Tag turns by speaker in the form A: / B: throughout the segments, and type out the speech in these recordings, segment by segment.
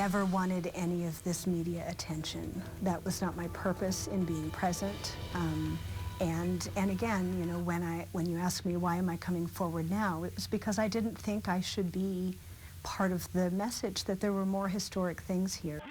A: never wanted any of this media attention. That was not my purpose in being present. And again, you know, when you ask me why am I coming forward now, it was because I didn't think I should be part of the message that there were more historic things here.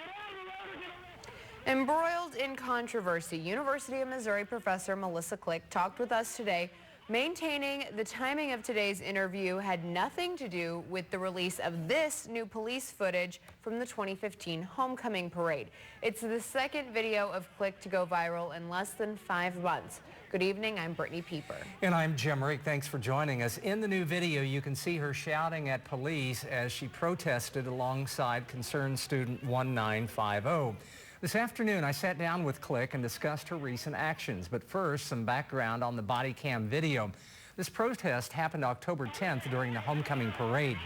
B: Embroiled in controversy, University of Missouri professor Melissa Click talked with us today, maintaining the timing of today's interview had nothing to do with the release of this new police footage from the 2015 homecoming parade. It's the second video of Click to go viral in less than 5 months. Good evening, I'm Brittany Pieper.
C: And I'm Jim Rick. Thanks for joining us. In the new video, you can see her shouting at police as she protested alongside concerned student 1950. This afternoon, I sat down with Click and discussed her recent actions. But first, some background on the body cam video. This protest happened October 10th during the homecoming parade.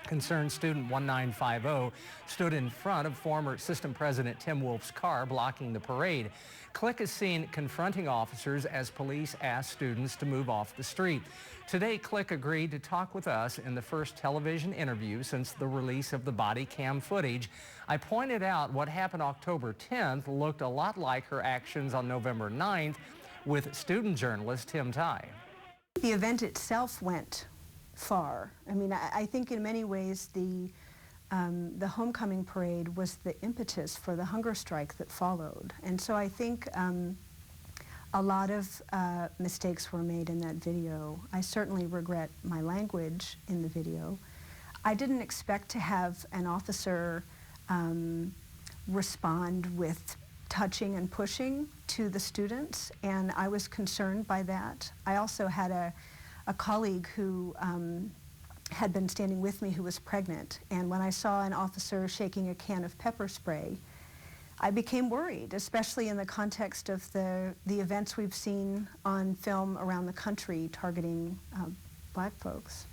C: Concerned student 1950 stood in front of former system president Tim Wolf's car, blocking the parade. Click is seen confronting officers as police asked students to move off the street. Today, Click agreed to talk with us in the first television interview since the release of the body cam footage. I pointed out what happened October 10th looked a lot like her actions on November 9th with student journalist Tim Tye.
A: The event itself went far. I mean, I think in many ways the homecoming parade was the impetus for the hunger strike that followed. And so I think a lot of mistakes were made in that video. I certainly regret my language in the video. I didn't expect to have an officer respond with touching and pushing to the students, and I was concerned by that. I also had a colleague who had been standing with me who was pregnant, and when I saw an officer shaking a can of pepper spray, I became worried, especially in the context of the events we've seen on film around the country targeting black folks.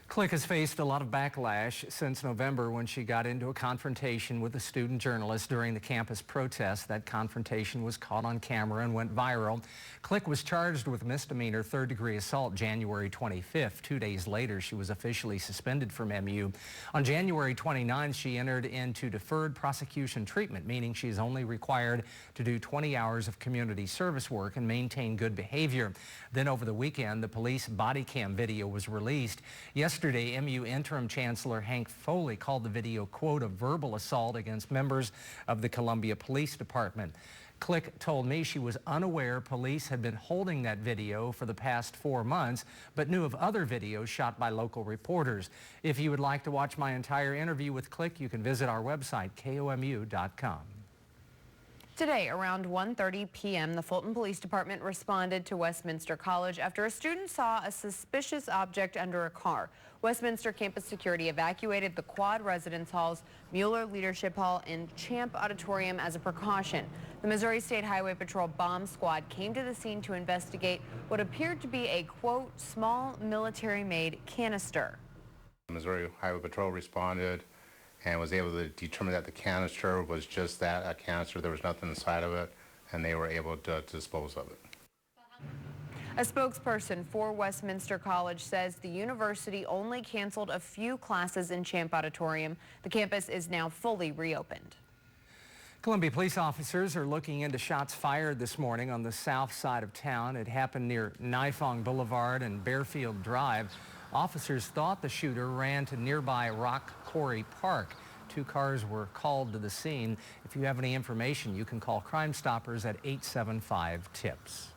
C: Click has faced a lot of backlash since November when she got into a confrontation with a student journalist during the campus protest. That confrontation was caught on camera and went viral. Click was charged with misdemeanor third-degree assault January 25th. 2 days later, she was officially suspended from MU. On January 29th, she entered into deferred prosecution treatment, meaning she is only required to do 20 hours of community service work and maintain good behavior. Then over the weekend, the police body cam video was released. Yesterday, MU Interim Chancellor Hank Foley called the video, quote, a verbal assault against members of the Columbia Police Department. Click told me she was unaware police had been holding that video for the past 4 months, but knew of other videos shot by local reporters. If you would like to watch my entire interview with Click, you can visit our website, KOMU.com.
B: Today, around 1:30 p.m., the Fulton Police Department responded to Westminster College after a student saw a suspicious object under a car. Westminster campus security evacuated the Quad Residence Halls, Mueller Leadership Hall, and Champ Auditorium as a precaution. The Missouri State Highway Patrol bomb squad came to the scene to investigate what appeared to be a, quote, small military-made canister.
D: The Missouri Highway Patrol responded and was able to determine that the canister was just that, a canister. There was nothing inside of it, and they were able to dispose of it.
B: A spokesperson for Westminster College says the university only canceled a few classes in Champ Auditorium. The campus is now fully reopened.
C: Columbia police officers are looking into shots fired this morning on the south side of town. It happened near Nifong Boulevard and Bearfield Drive. Officers thought the shooter ran to nearby Rock Quarry Park. 2 cars were called to the scene. If you have any information, you can call Crime Stoppers at 875-TIPS.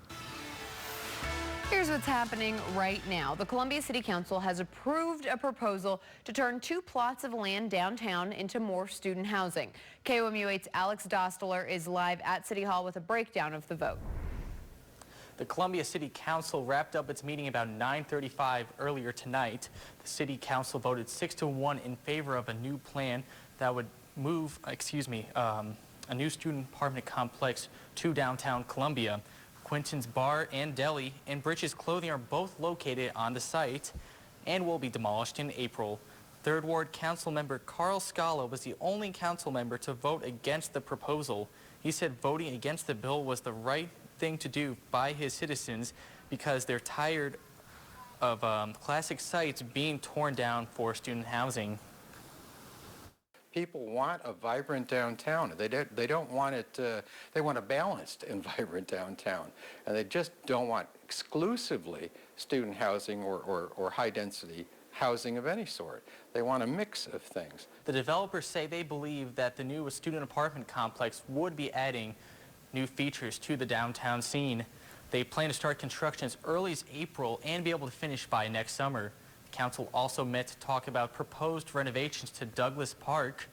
B: Here's what's happening right now. The Columbia City Council has approved a proposal to turn 2 plots of land downtown into more student housing. KOMU 8's Alex Dostler is live at City Hall with a breakdown of the vote.
E: The Columbia City Council wrapped up its meeting about 9:35 earlier tonight. The City Council voted 6-1 in favor of a new plan that would move, a new student apartment complex to downtown Columbia. Quinton's Bar and Deli and Britches Clothing are both located on the site and will be demolished in April. 3rd Ward Council member Carl Scala was the only council member to vote against the proposal. He said voting against the bill was the right thing to do by his citizens because they're tired of classic sites being torn down for student housing.
F: People want a vibrant downtown. They don't want it, they want a balanced and vibrant downtown. And they just don't want exclusively student housing or high-density housing of any sort. They want a mix of things.
E: The developers say they believe that the new student apartment complex would be adding new features to the downtown scene. They plan to start construction as early as April and be able to finish by next summer. The council also met to talk about proposed renovations to Douglas Park.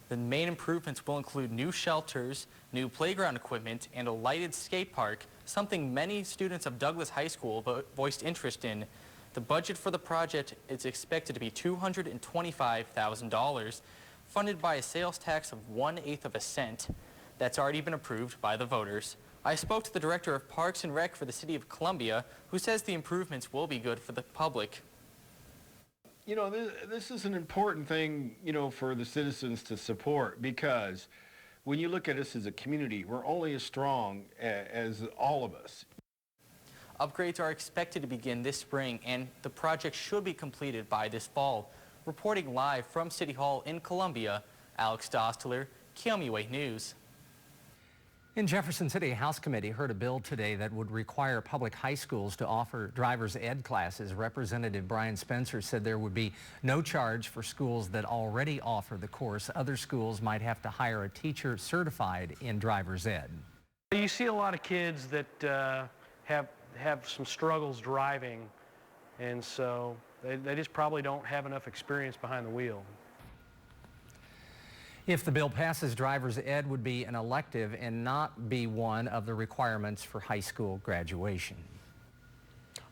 E: The main improvements will include new shelters, new playground equipment, and a lighted skate park, something many students of Douglas High School voiced interest in. The budget for the project is expected to be $225,000, funded by a sales tax of 1/8 of a cent. That's already been approved by the voters. I spoke to the director of Parks and Rec for the City of Columbia, who says the improvements will be good for the public.
G: You know, this is an important thing, you know, for the citizens to support, because when you look at us as a community, we're only as strong as all of us.
E: Upgrades are expected to begin this spring, and the project should be completed by this fall. Reporting live from City Hall in Columbia, Alex Dostler, KOMU 8 News.
C: In Jefferson City, a House committee heard a bill today that would require public high schools to offer driver's ed classes. Representative Brian Spencer said there would be no charge for schools that already offer the course. Other schools might have to hire a teacher certified in driver's ed.
H: You see a lot of kids that have some struggles driving, and so they just probably don't have enough experience behind the wheel.
C: If the bill passes, driver's ed would be an elective and not be one of the requirements for high school graduation.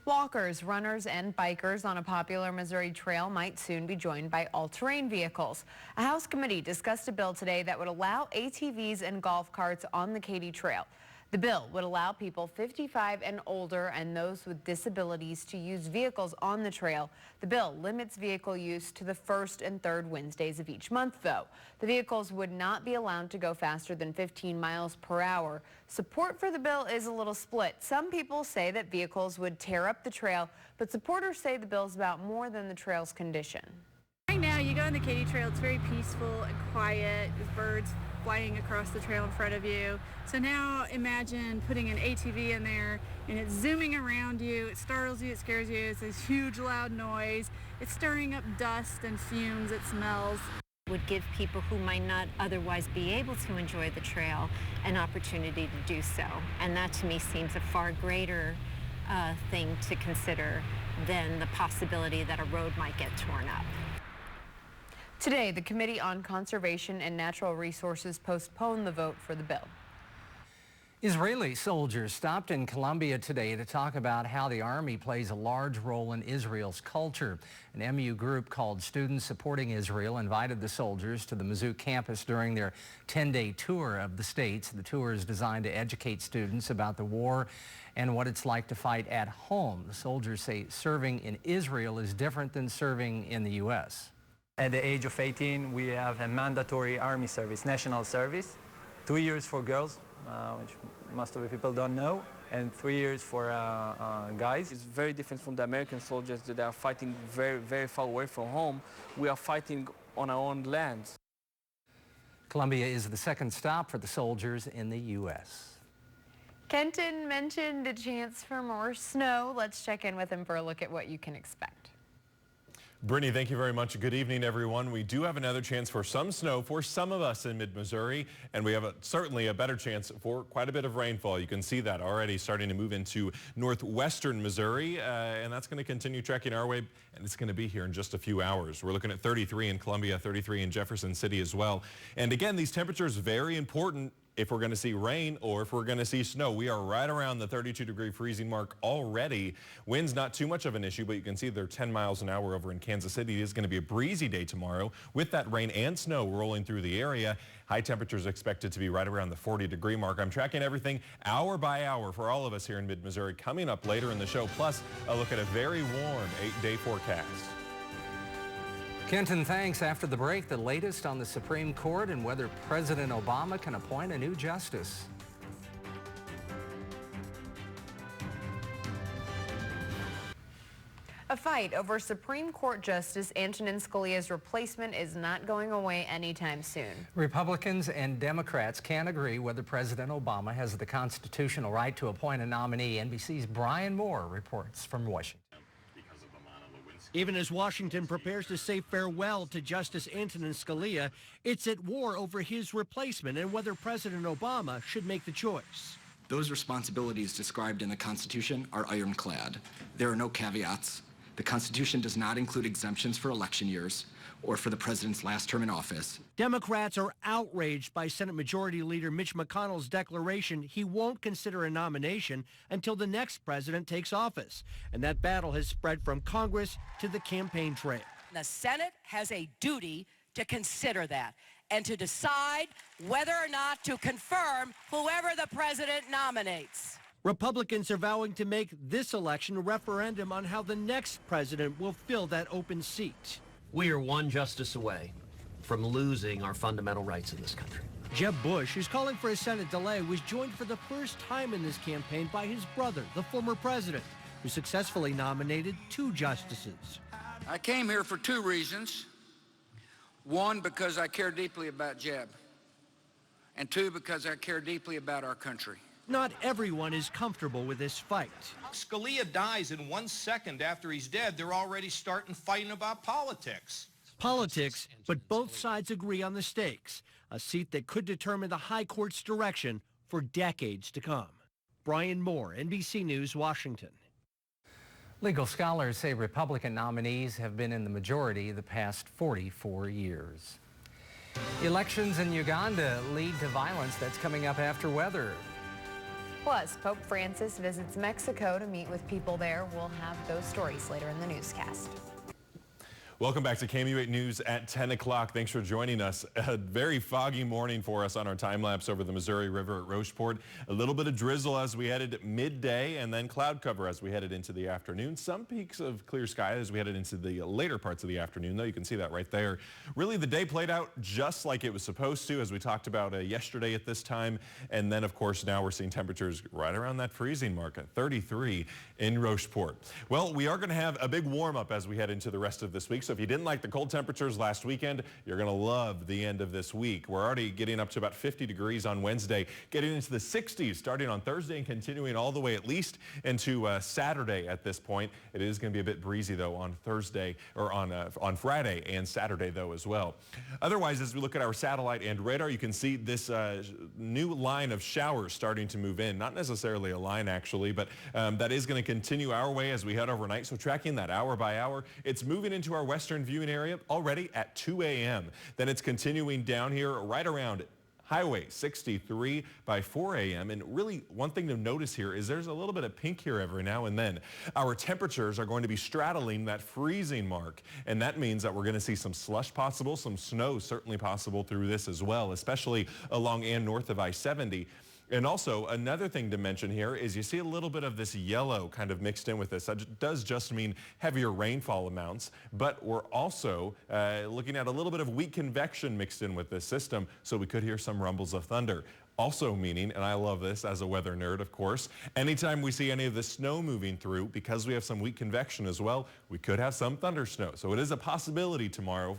B: Walkers, runners, and bikers on a popular Missouri trail might soon be joined by all-terrain vehicles. A House committee discussed a bill today that would allow ATVs and golf carts on the Katy Trail. The bill would allow people 55 and older and those with disabilities to use vehicles on the trail. The bill limits vehicle use to the first and third Wednesdays of each month, though. The vehicles would not be allowed to go faster than 15 miles per hour. Support for the bill is a little split. Some people say that vehicles would tear up the trail, but supporters say the bill is about more than the trail's condition.
I: Right now, you go on the Katy Trail, it's very peaceful and quiet, with birds flying across the trail in front of you. So now imagine putting an ATV in there and it's zooming around you, it startles you, it scares you, it's this huge loud noise, it's stirring up dust and fumes, it smells.
J: Would give people who might not otherwise be able to enjoy the trail an opportunity to do so. And that to me seems a far greater thing to consider than the possibility that a road might get torn up.
B: Today, the Committee on Conservation and Natural Resources postponed the vote for the bill.
C: Israeli soldiers stopped in Columbia today to talk about how the Army plays a large role in Israel's culture. An MU group called Students Supporting Israel invited the soldiers to the Mizzou campus during their 10-day tour of the states. The tour is designed to educate students about the war and what it's like to fight at home. The soldiers say serving in Israel is different than serving in the U.S.
K: At the age of 18, we have a mandatory Army service, national service, 2 years for girls, which most of the people don't know, and 3 years for guys.
L: It's very different from the American soldiers that are fighting very, very far away from home. We are fighting on our own lands.
C: Columbia is the second stop for the soldiers in the U.S.
B: Kenton mentioned a chance for more snow. Let's check in with him for a look at what you can expect.
M: Brittany, thank you very much. Good evening, everyone. We do have another chance for some snow for some of us in mid-Missouri, and we have certainly a better chance for quite a bit of rainfall. You can see that already starting to move into northwestern Missouri, and that's going to continue trekking our way, and it's going to be here in just a few hours. We're looking at 33 in Columbia, 33 in Jefferson City as well. And again, these temperatures very important if we're going to see rain or if we're going to see snow. We are right around the 32-degree freezing mark already. Wind's not too much of an issue, but you can see they're 10 miles an hour over in Kansas City. It is going to be a breezy day tomorrow with that rain and snow rolling through the area. High temperatures expected to be right around the 40-degree mark. I'm tracking everything hour by hour for all of us here in mid-Missouri. Coming up later in the show, plus a look at a very warm 8-day forecast.
C: Kenton, thanks. After the break, the latest on the Supreme Court and whether President Obama can appoint a new justice.
B: A fight over Supreme Court Justice Antonin Scalia's replacement is not going away anytime soon.
C: Republicans and Democrats can't agree whether President Obama has the constitutional right to appoint a nominee. NBC's Brian Moore reports from Washington.
N: Even as Washington prepares to say farewell to Justice Antonin Scalia, it's at war over his replacement and whether President Obama should make the choice.
O: Those responsibilities described in the Constitution are ironclad. There are no caveats. The Constitution does not include exemptions for election years or for the president's last term in office.
N: Democrats are outraged by Senate Majority Leader Mitch McConnell's declaration he won't consider a nomination until the next president takes office. And that battle has spread from Congress to the campaign trail.
P: The Senate has a duty to consider that and to decide whether or not to confirm whoever the president nominates.
N: Republicans are vowing to make this election a referendum on how the next president will fill that open seat.
Q: We are one justice away from losing our fundamental rights in this country.
N: Jeb Bush, who's calling for a Senate delay, was joined for the first time in this campaign by his brother, the former president, who successfully nominated 2 justices.
R: I came here for 2 reasons. 1, because I care deeply about Jeb, and 2, because I care deeply about our country.
N: Not everyone is comfortable with this fight.
S: Scalia dies, and 1 second after he's dead, they're already starting fighting about politics.
N: Politics, but both sides agree on the stakes, a seat that could determine the High Court's direction for decades to come. Brian Moore, NBC News, Washington.
C: Legal scholars say Republican nominees have been in the majority the past 44 years. Elections in Uganda lead to violence that's coming up after weather.
B: Plus, Pope Francis visits Mexico to meet with people there. We'll have those stories later in the newscast.
M: Welcome back to KOMU 8 News at 10 o'clock. Thanks for joining us. A very foggy morning for us on our time lapse over the Missouri River at Rocheport. A little bit of drizzle as we headed midday, and then cloud cover as we headed into the afternoon. Some peaks of clear sky as we headed into the later parts of the afternoon, though. You can see that right there. Really, the day played out just like it was supposed to, as we talked about yesterday at this time. And then, of course, now we're seeing temperatures right around that freezing mark at 33 in Rocheport. Well, we are going to have a big warm-up as we head into the rest of this week. So if you didn't like the cold temperatures last weekend, you're going to love the end of this week. We're already getting up to about 50 degrees on Wednesday, getting into the 60s starting on Thursday and continuing all the way at least into Saturday at this point. It is going to be a bit breezy, though, on Thursday or on Friday and Saturday, though, as well. Otherwise, as we look at our satellite and radar, you can see this new line of showers starting to move in. Not necessarily a line, actually, but that is going to continue our way as we head overnight. So tracking that hour by hour, it's moving into our western viewing area already at 2 a.m. Then it's continuing down here right around Highway 63 by 4 a.m. And really, one thing to notice here is there's a little bit of pink here every now and then. Our temperatures are going to be straddling that freezing mark, and that means that we're going to see some slush possible, some snow certainly possible through this as well, especially along and north of I-70. And also, another thing to mention here is you see a little bit of this yellow kind of mixed in with this. That does just mean heavier rainfall amounts, but we're also looking at a little bit of weak convection mixed in with this system, so we could hear some rumbles of thunder. Also meaning, and I love this as a weather nerd, of course, anytime we see any of the snow moving through, because we have some weak convection as well, we could have some thunder snow. So it is a possibility tomorrow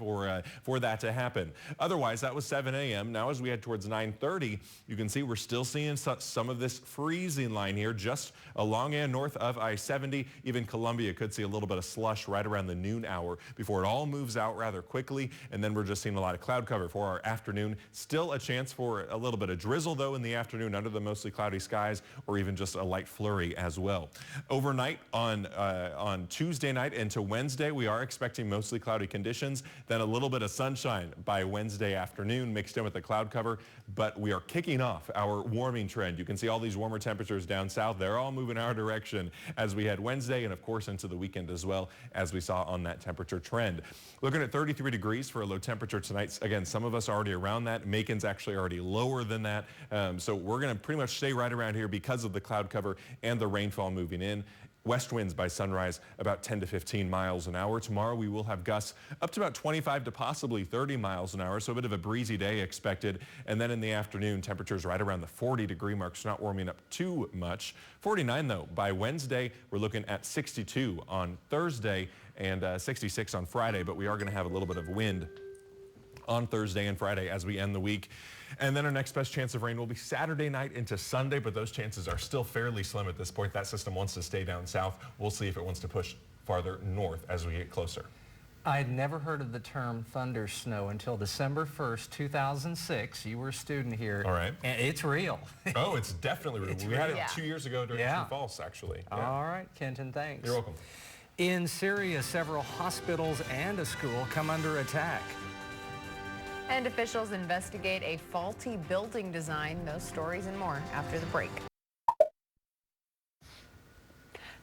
M: for that to happen. Otherwise, that was 7 a.m. Now as we head towards 9:30, you can see we're still seeing some of this freezing line here just along and north of I-70. Even Columbia could see a little bit of slush right around the noon hour before it all moves out rather quickly. And then we're just seeing a lot of cloud cover for our afternoon. Still a chance for a little bit of drizzle, though, in the afternoon under the mostly cloudy skies, or even just a light flurry as well. Overnight on Tuesday night into Wednesday, we are expecting mostly cloudy conditions, then a little bit of sunshine by Wednesday afternoon mixed in with the cloud cover, but we are kicking off our warming trend. You can see all these warmer temperatures down south. They're all moving our direction as we head Wednesday and, of course, into the weekend as well, as we saw on that temperature trend. Looking at 33 degrees for a low temperature tonight. Again, some of us are already around that. Macon's actually already lower than that. So we're going to pretty much stay right around here because of the cloud cover and the rainfall moving in. West winds by sunrise about 10 to 15 miles an hour. Tomorrow we will have gusts up to about 25 to possibly 30 miles an hour, so a bit of a breezy day expected. And then in the afternoon, temperatures right around the 40-degree mark, so not warming up too much. 49 though by Wednesday. We're looking at 62 on Thursday and 66 on Friday, but we are going to have a little bit of wind on Thursday and Friday as we end the week. And then our next best chance of rain will be Saturday night into Sunday, but those chances are still fairly slim at this point. That system wants to stay down south. We'll see if it wants to push farther north as we get closer.
C: I had never heard of the term thunder snow until December 1st, 2006. You were a student here.
M: All right.
C: And it's real.
M: Oh, it's definitely real. We had it 2 years ago during
C: Yeah.
M: True False, actually. Yeah.
C: All right, Kenton, thanks.
M: You're welcome.
C: In Syria, several hospitals and a school come under attack.
B: And officials investigate a faulty building design. Those stories and more after the break.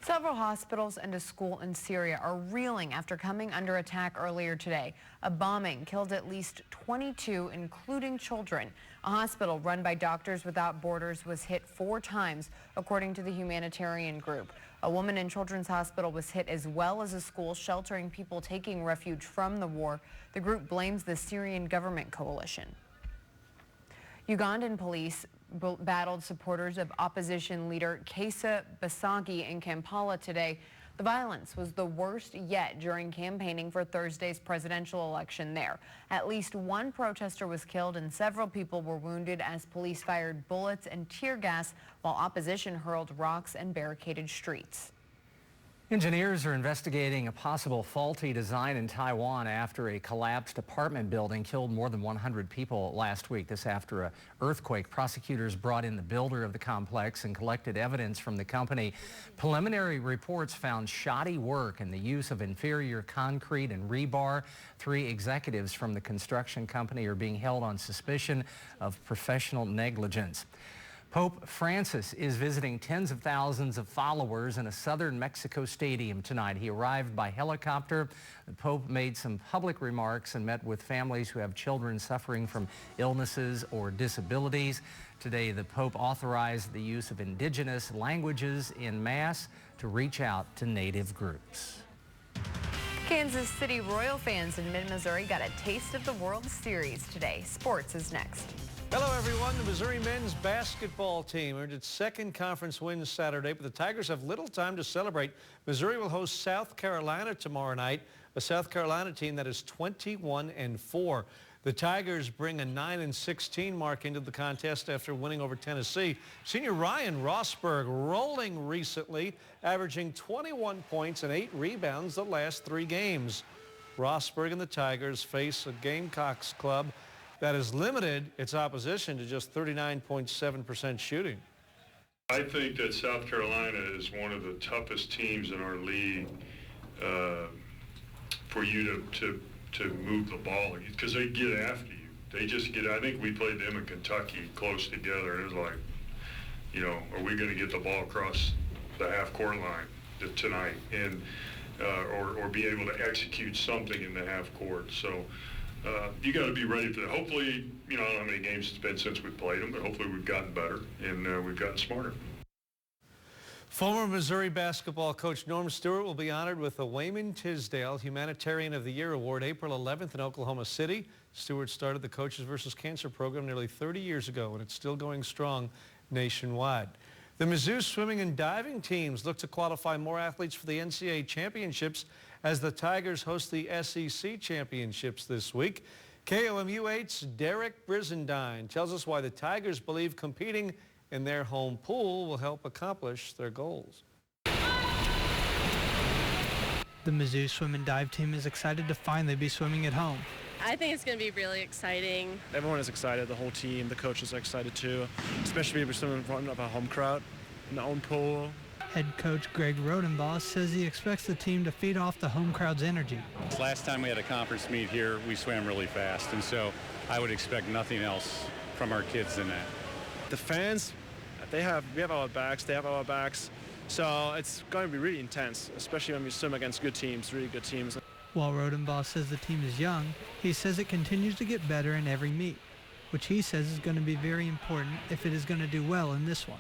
B: Several hospitals and a school in Syria are reeling after coming under attack earlier today. A bombing killed at least 22, including children. A hospital run by Doctors Without Borders was hit 4 times, according to the humanitarian group. A woman in Children's Hospital was hit, as well as a school sheltering people taking refuge from the war. The group blames the Syrian government coalition. Ugandan police battled supporters of opposition leader Kizza Besigye in Kampala today. The violence was the worst yet during campaigning for Thursday's presidential election there. At least one protester was killed and several people were wounded as police fired bullets and tear gas while opposition hurled rocks and barricaded streets.
C: Engineers are investigating a possible faulty design in Taiwan after a collapsed apartment building killed more than 100 people last week. This after an earthquake. Prosecutors brought in the builder of the complex and collected evidence from the company. Preliminary reports found shoddy work and the use of inferior concrete and rebar. 3 executives from the construction company are being held on suspicion of professional negligence. Pope Francis is visiting tens of thousands of followers in a southern Mexico stadium tonight. He arrived by helicopter. The Pope made some public remarks and met with families who have children suffering from illnesses or disabilities. Today, the Pope authorized the use of indigenous languages in Mass to reach out to Native groups.
B: Kansas City Royal fans in mid-Missouri got a taste of the World Series today. Sports is next.
N: Hello, everyone. The Missouri men's basketball team earned its second conference win Saturday, but the Tigers have little time to celebrate. Missouri will host South Carolina tomorrow night, a South Carolina team that is 21-4. The Tigers bring a 9-16 mark into the contest after winning over Tennessee. Senior Ryan Rosberg rolling recently, averaging 21 points and 8 rebounds the last 3 games. Rosberg and the Tigers face a Gamecocks club that has limited its opposition to just 39.7% shooting.
T: I think that South Carolina is one of the toughest teams in our league for you to move the ball, because they get after you. They just get, I think we played them in Kentucky close together, and it was like, you know, are we going to get the ball across the half-court line tonight, and or be able to execute something in the half-court. So you got to be ready for that. Hopefully, you know, I don't know how many games it's been since we played them, but hopefully we've gotten better and we've gotten smarter.
N: Former Missouri basketball coach Norm Stewart will be honored with the Wayman Tisdale Humanitarian of the Year Award April 11th in Oklahoma City. Stewart started the Coaches vs. Cancer program nearly 30 years ago, and it's still going strong nationwide. The Mizzou swimming and diving teams look to qualify more athletes for the NCAA championships as the Tigers host the SEC championships this week. KOMU 8's Derek Brizendine tells us why the Tigers believe competing in their home pool will help accomplish their goals.
U: The Mizzou swim and dive team is excited to finally be swimming at home.
V: I think it's going to be really exciting.
W: Everyone is excited, the whole team, the coaches are excited too, especially if we're swimming in front of a home crowd in their own pool.
U: Head coach Greg Rodenbaugh says he expects the team to feed off the home crowd's energy.
X: Last time we had a conference meet here, we swam really fast, and so I would expect nothing else from our kids than that.
W: The fans, we have our backs, they have our backs, so it's going to be really intense, especially when we swim against good teams, really good teams.
U: While Rodenbaugh says the team is young, he says it continues to get better in every meet, which he says is going to be very important if it is going to do well in this one.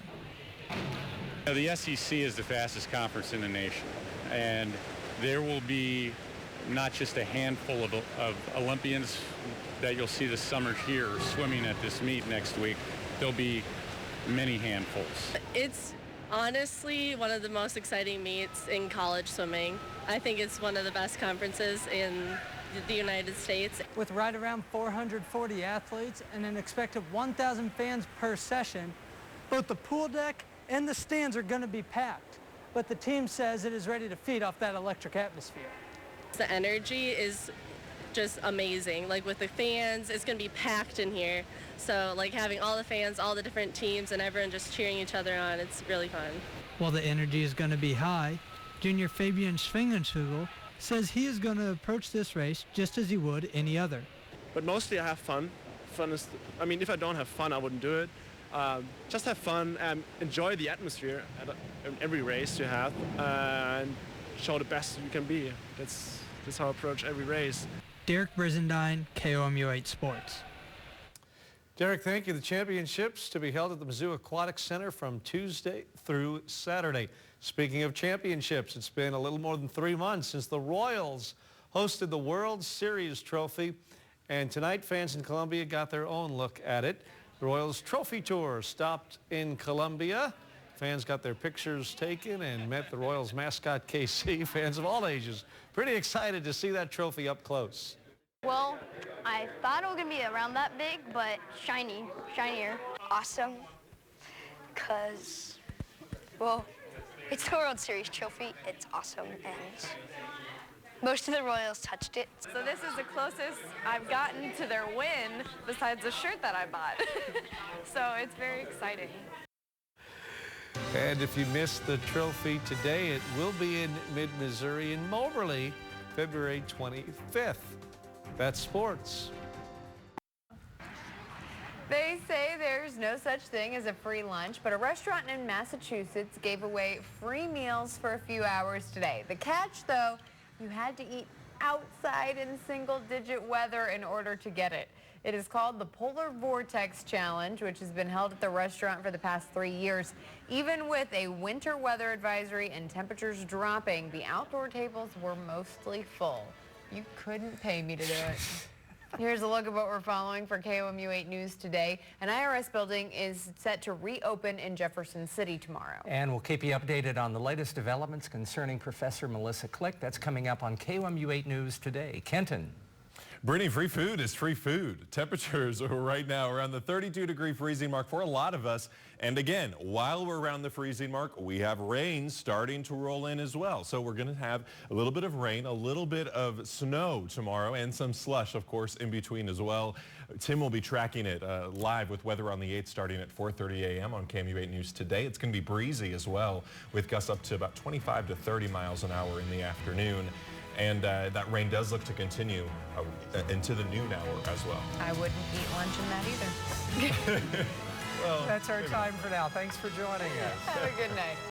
X: The SEC is the fastest conference in the nation, and there will be not just a handful of Olympians that you'll see this summer here swimming at this meet next week. There'll be many handfuls.
V: It's honestly one of the most exciting meets in college swimming. I think it's one of the best conferences in the United States.
U: With right around 440 athletes and an expected 1,000 fans per session, both the pool deck and the stands are going to be packed. But the team says it is ready to feed off that electric atmosphere.
V: The energy is just amazing. Like with the fans, it's going to be packed in here. So like having all the fans, all the different teams, and everyone just cheering each other on, it's really fun.
U: While the energy is going to be high, junior Fabian Schwingensugel says he is going to approach this race just as he would any other.
W: But mostly I have fun. Fun is, I mean, if I don't have fun, I wouldn't do it. Just have fun and enjoy the atmosphere at every race you have, and show the best you can be. That's how I approach every race.
U: Derek Brizendine, KOMU 8 Sports.
A: Derek, thank you. The championships to be held at the Mizzou Aquatic Center from Tuesday through Saturday. Speaking of championships, it's been a little more than 3 months since the Royals hosted the World Series trophy, and tonight fans in Columbia got their own look at it. The Royals Trophy Tour stopped in Columbia. Fans got their pictures taken and met the Royals mascot KC. Fans of all ages pretty excited to see that trophy up close.
D: Well, I thought it was going to be around that big, but shinier. Awesome, because, well, it's the World Series trophy. It's awesome, and most of the Royals touched it.
B: So this is the closest I've gotten to their win besides the shirt that I bought. So it's very exciting.
A: And if you missed the trophy today, it will be in mid-Missouri in Moberly, February 25th. That's sports.
B: They say there's no such thing as a free lunch, but a restaurant in Massachusetts gave away free meals for a few hours today. The catch, though, you had to eat outside in single-digit weather in order to get it. It is called the Polar Vortex Challenge, which has been held at the restaurant for the past 3 years. Even with a winter weather advisory and temperatures dropping, the outdoor tables were mostly full. You couldn't pay me to do it. Here's a look at what we're following for KOMU 8 News today. An IRS building is set to reopen in Jefferson City tomorrow.
C: And we'll keep you updated on the latest developments concerning Professor Melissa Click. That's coming up on KOMU 8 News today. Kenton.
M: Brittany, free food is free food. Temperatures are right now around the 32-degree freezing mark for a lot of us. And again, while we're around the freezing mark, we have rain starting to roll in as well. So we're going to have a little bit of rain, a little bit of snow tomorrow, and some slush, of course, in between as well. Tim will be tracking it live with Weather on the 8th starting at 4:30 a.m. on KOMU 8 News today. It's going to be breezy as well, with gusts up to about 25 to 30 miles an hour in the afternoon. And that rain does look to continue into the noon hour as well.
B: I wouldn't eat lunch in that either.
C: Well, that's our time for now. Thanks for joining us.
B: Have a good night.